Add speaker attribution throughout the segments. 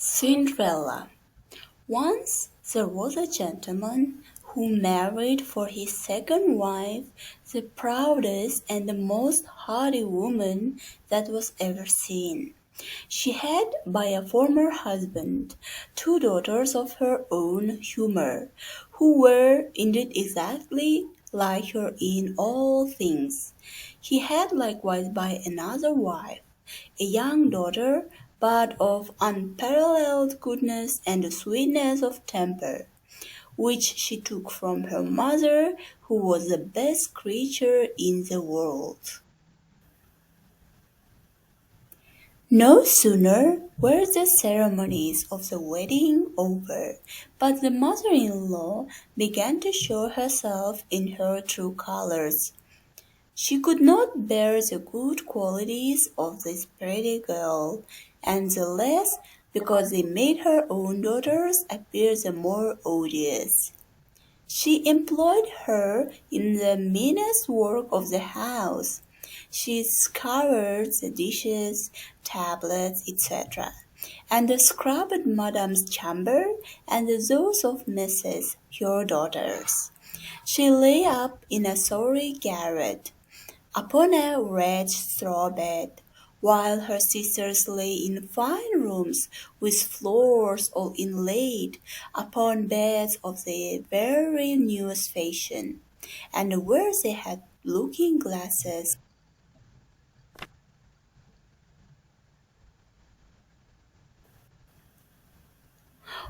Speaker 1: Sindrella. Once there was a gentleman who married for his second wife the proudest and the most haughty woman that was ever seen. She had, by a former husband, two daughters of her own humor, who were indeed exactly like her in all things. He had likewise by another wife a young daughter, but of unparalleled goodness and sweetness of temper, which she took from her mother, who was the best creature in the world. No sooner were the ceremonies of the wedding over, but the mother-in-law began to show herself in her true colors. She could not bear the good qualities of this pretty girl, and the less because they made her own daughters appear the more odious. She employed her in the meanest work of the house. She scoured the dishes, tablets, etc., and scrubbed Madame's chamber and those of Mrs. your daughters. She lay up in a sorry garret, upon a red straw bed, while her sisters lay in fine rooms with floors all inlaid, upon beds of the very newest fashion, and where they had looking-glasses.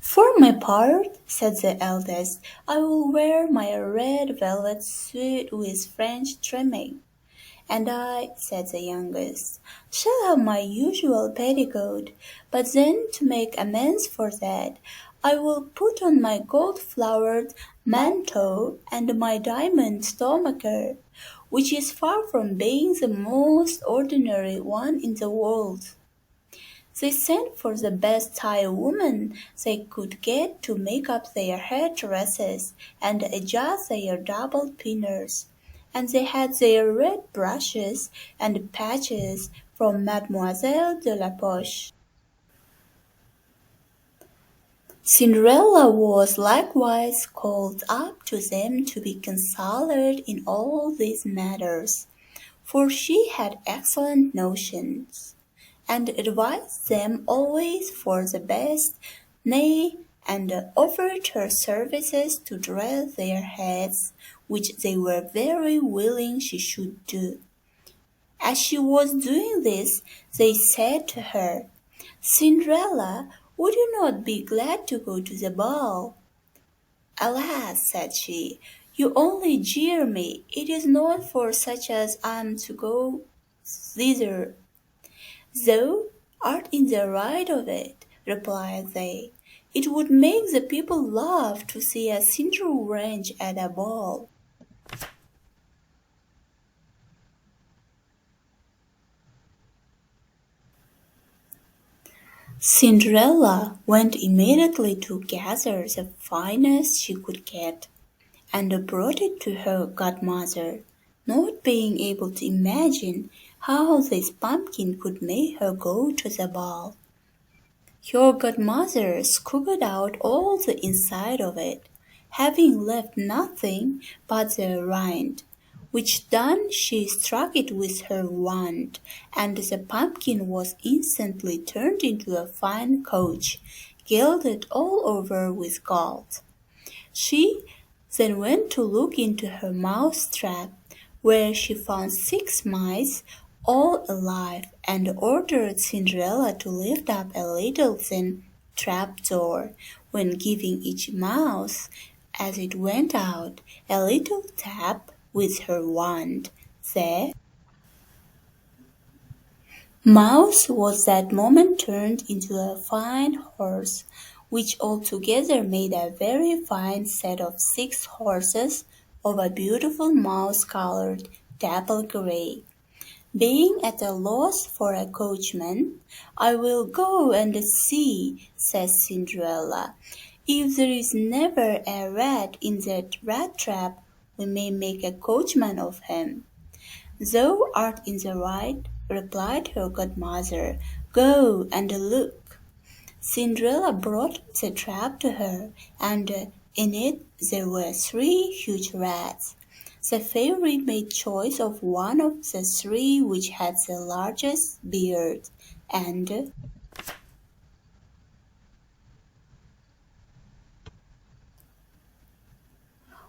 Speaker 1: For my part, said the eldest, I will wear my red velvet suit with French trimming. And I, said the youngest, shall have my usual petticoat, but then to make amends for that, I will put on my gold-flowered mantle and my diamond stomacher, which is far from being the most ordinary one in the world. They sent for the best tire woman they could get to make up their hair dresses and adjust their double pinners, and they had their red brushes and patches from Mademoiselle de la Poche. Sindrella was likewise called up to them to be consulted in all these matters, for she had excellent notions, and advised them always for the best, nay, and offered her services to dress their heads, which they were very willing she should do. As she was doing this, they said to her, Sindrella, would you not be glad to go to the ball? Alas, said she, you only jeer me. It is not for such as I am to go thither. Thou art in the right of it, replied they. It would make the people laugh to see a Cinderella range at a ball. Sindrella went immediately to gather the finest she could get, and brought it to her godmother, not being able to imagine how this pumpkin could make her go to the ball. Her godmother scooped out all the inside of it, having left nothing but the rind, which done she struck it with her wand, and the pumpkin was instantly turned into a fine coach, gilded all over with gold. She then went to look into her mouse-trap, where she found 6 mice, all alive, and ordered Cindrella to lift up a little thin trap-door, when giving each mouse, as it went out, a little tap with her wand. The mouse was that moment turned into a fine horse, which altogether made a very fine set of 6 horses of a beautiful mouse-colored dapple grey. Being at a loss for a coachman, I will go and see, says Cindrella. If there is never a rat in that rat trap, we may make a coachman of him. Thou art in the right, replied her godmother. Go and look. Cinderella brought the trap to her, and in it there were 3 huge rats. The fairy made choice of one of the 3 which had the largest beard, and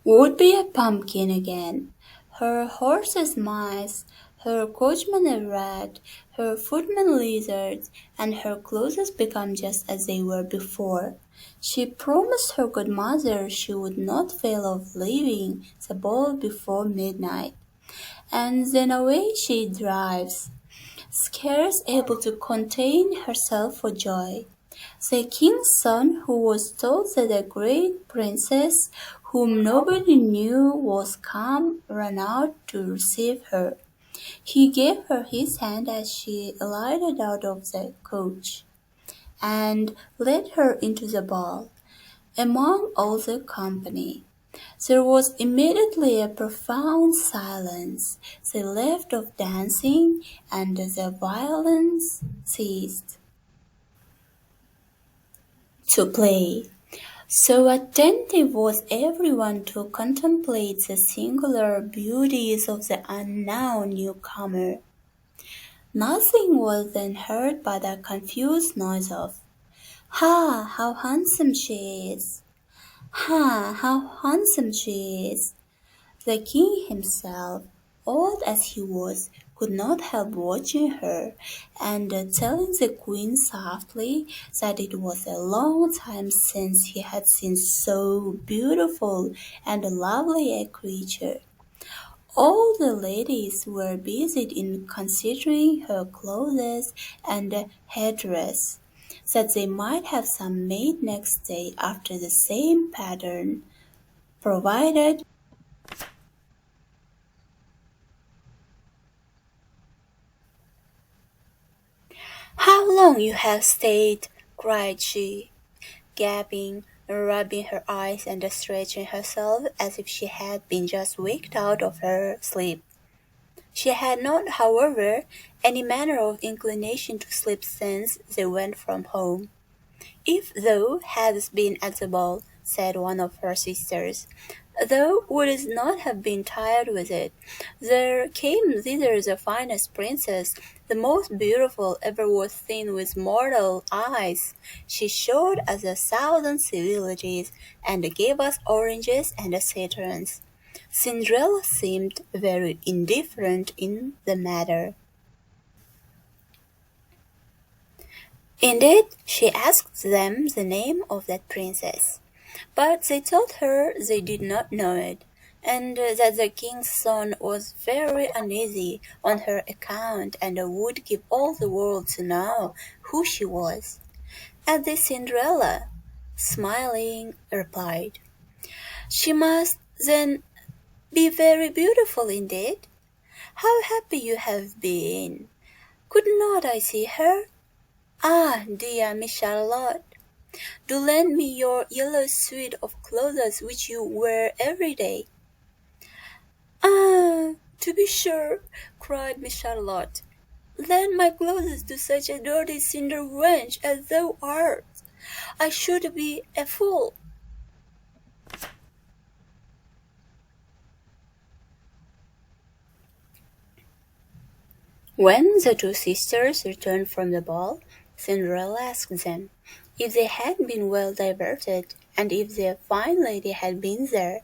Speaker 1: would be a pumpkin again. Her horses mice, her coachman a rat, her footman lizards, and her clothes become just as they were before. She promised her godmother she would not fail of leaving the ball before midnight. And then away she drives, scarce able to contain herself for joy. The king's son, who was told that a great princess, whom nobody knew, was come, ran out to receive her. He gave her his hand as she alighted out of the coach, and led her into the ball, among all the company. There was immediately a profound silence. They left off dancing, and the violins ceased to play. So attentive was everyone to contemplate the singular beauties of the unknown newcomer. Nothing was then heard but a confused noise of, "Ha, how handsome she is! Ha, how handsome she is!" The king himself, old as he was, could not help watching her, and telling the queen softly that it was a long time since he had seen so beautiful and lovely a creature. All the ladies were busied in considering her clothes and headdress, that they might have some made next day after the same pattern, provided "How long you have stayed!" cried she, gaping, rubbing her eyes and stretching herself as if she had been just waked out of her sleep. She had not, however, any manner of inclination to sleep since they went from home. "If thou hadst been at the ball," said one of her sisters, "thou wouldst not have been tired with it. There came thither the finest princess, the most beautiful ever was seen with mortal eyes. She showed us 1,000 civilities, and gave us oranges and citrons." Sindrella seemed very indifferent in the matter. Indeed, she asked them the name of that princess, but they told her they did not know it, and that the king's son was very uneasy on her account, and would give all the world to know who she was. At this Cinderella, smiling, replied, "She must then be very beautiful indeed. How happy you have been! Could not I see her? Ah, dear Miss Charlotte, do lend me your yellow suit of clothes which you wear every day." "Ah, to be sure," cried Miss Charlotte. "Lend my clothes to such a dirty cinder wench as thou art. I should be a fool." When the 2 sisters returned from the ball, Cinderella asked them if they had been well diverted, and if the fine lady had been there.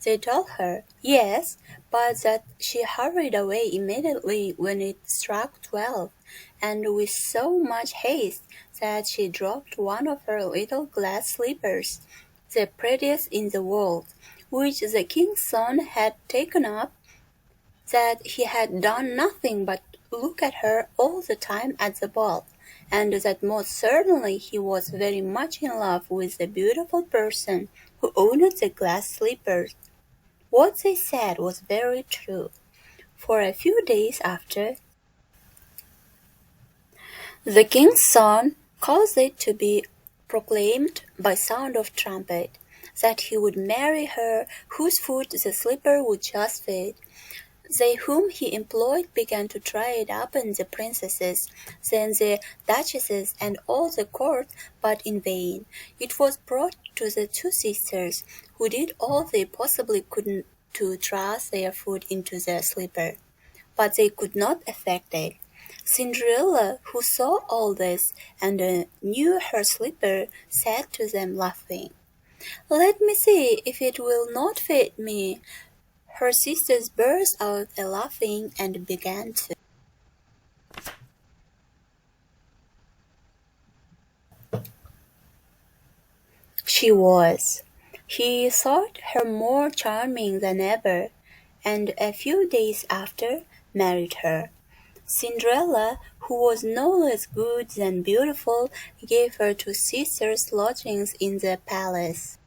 Speaker 1: They told her yes, but that she hurried away immediately when it struck 12, and with so much haste that she dropped one of her little glass slippers, the prettiest in the world, which the king's son had taken up, that he had done nothing but look at her all the time at the ball, and that most certainly he was very much in love with the beautiful person who owned the glass slippers. What they said was very true, for a few days after, the king's son caused it to be proclaimed by sound of trumpet that he would marry her whose foot the slipper would just fit. They whom he employed began to try it upon the princesses, then the duchesses, and all the court, but in vain. It was brought to the two sisters, who did all they possibly could to thrust their foot into their slipper, but they could not effect it. Cindrella, who saw all this, and knew her slipper, said to them laughing, "Let me see if it will not fit me." Her sisters burst out a-laughing and began to. She was. He thought her more charming than ever, and a few days after married her. Cindrella, who was no less good than beautiful, gave her two sisters lodgings in the palace.